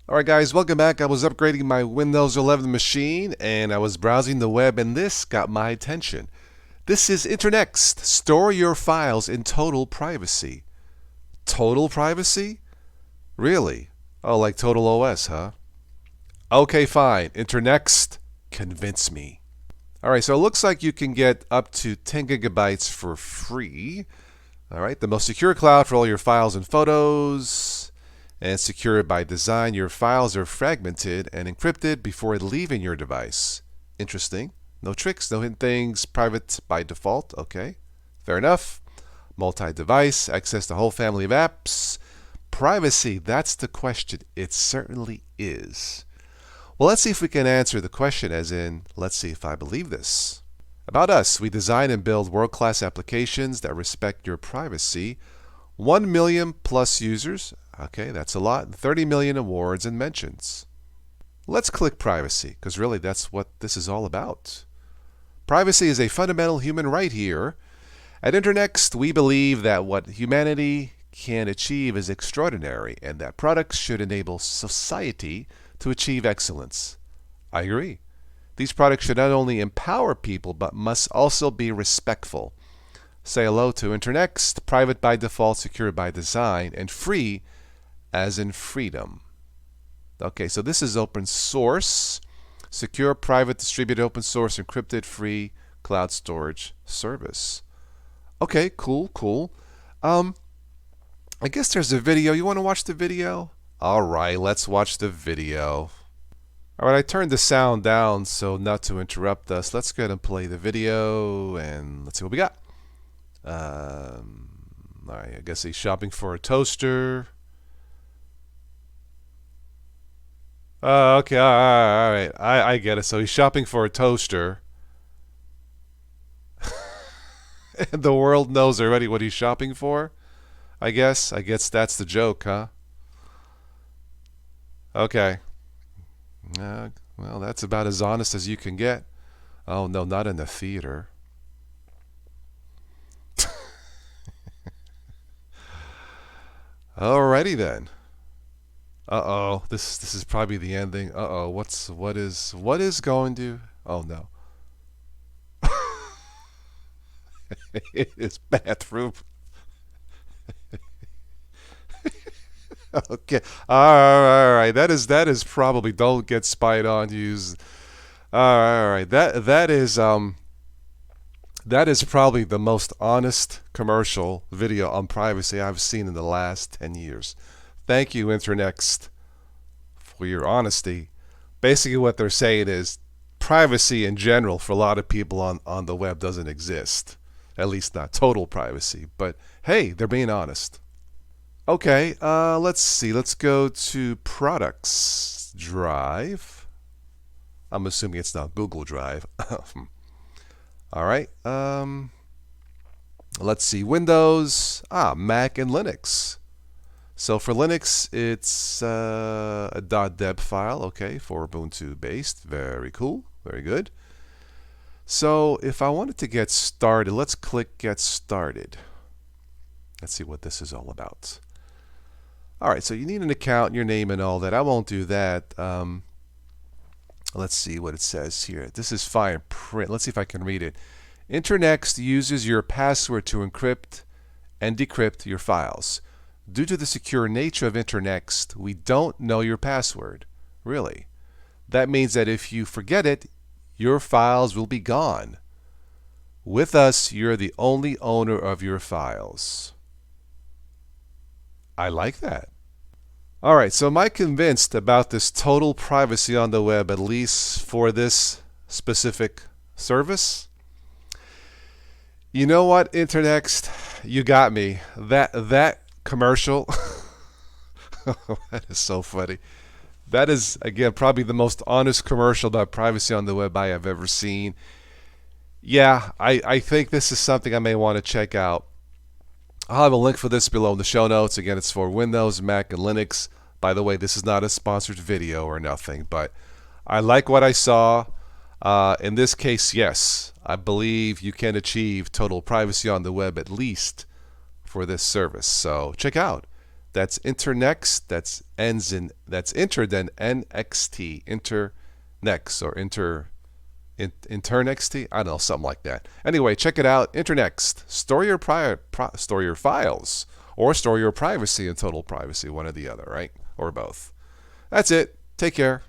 Alright guys, welcome back. I was upgrading my Windows 11 machine and I was browsing the web and this got my attention. This is INTERNXT. Store your files in total privacy. Total privacy? Really? Oh, like Total OS, huh? Okay, fine. INTERNXT, convince me. Alright, so it looks like you can get up to 10 gigabytes for free. Alright, the most secure cloud for all your files and photos. And secure by design. Your files are fragmented and encrypted before leaving your device. Interesting. No tricks, no hidden things, private by default. Okay, fair enough. Multi-device, access to a whole family of apps. Privacy, that's the question. It certainly is. Well, let's see if we can answer the question as in, let's see if I believe this. About us, we design and build world-class applications that respect your privacy. 1 million plus users. Okay, that's a lot. 30 million awards and mentions. Let's click privacy, because really that's what this is all about. Privacy is a fundamental human right here. At INTERNXT, we believe that what humanity can achieve is extraordinary, and that products should enable society to achieve excellence. I agree. These products should not only empower people, but must also be respectful. Say hello to INTERNXT, private by default, secure by design, and free as in freedom. Okay, so this is open source, secure, private, distributed, open source, encrypted, free cloud storage service. Okay, cool, cool. I guess there's a video. You want to watch the video? All right, let's watch the video. All right, I turned the sound down so not to interrupt us. Let's go ahead and play the video and let's see what we got. All right, I guess he's shopping for a toaster. Okay, all right. I get it. So he's shopping for a toaster. And the world knows already what he's shopping for, I guess. I guess that's the joke, huh? Okay. Well, that's about as honest as you can get. Oh, no, not in the theater. Alrighty then. Uh-oh, this is probably the ending. Uh-oh, what is going to? Oh no. His bathroom. Okay. All right. That is probably, don't get spied on. Use. All right. That is probably the most honest commercial video on privacy I've seen in the last 10 years. Thank you, INTERNXT, for your honesty. Basically what they're saying is privacy in general for a lot of people on the web doesn't exist. At least not total privacy. But hey, they're being honest. Okay, let's see. Let's go to Products Drive. I'm assuming it's not Google Drive. All right. Let's see. Windows, Mac and Linux. So for Linux, it's a .deb file, okay, for Ubuntu based. Very cool, very good. So if I wanted to get started, let's click Get Started. Let's see what this is all about. All right, so you need an account, your name and all that. I won't do that. Let's see what it says here. This is fine print. Let's see if I can read it. INTERNXT uses your password to encrypt and decrypt your files. Due to the secure nature of INTERNXT, we don't know your password. Really. That means that if you forget it, your files will be gone. With us, you're the only owner of your files. I like that. All right, so am I convinced about this total privacy on the web, at least for this specific service? You know what, INTERNXT? You got me. That commercial. That is so funny. That is, again, probably the most honest commercial about privacy on the web I have ever seen. Yeah, I think this is something I may want to check out. I'll have a link for this below in the show notes. Again, it's for Windows, Mac, and Linux. By the way, this is not a sponsored video or nothing, but I like what I saw. In this case, yes, I believe you can achieve total privacy on the web at least for this service. So check out That's INTERNXT. That's Inter then NXT. INTERNXT or INTERNXT. I don't know, something like that. Anyway, check it out. INTERNXT. Store your files or store your privacy in total privacy, one or the other, right? Or both. That's it. Take care.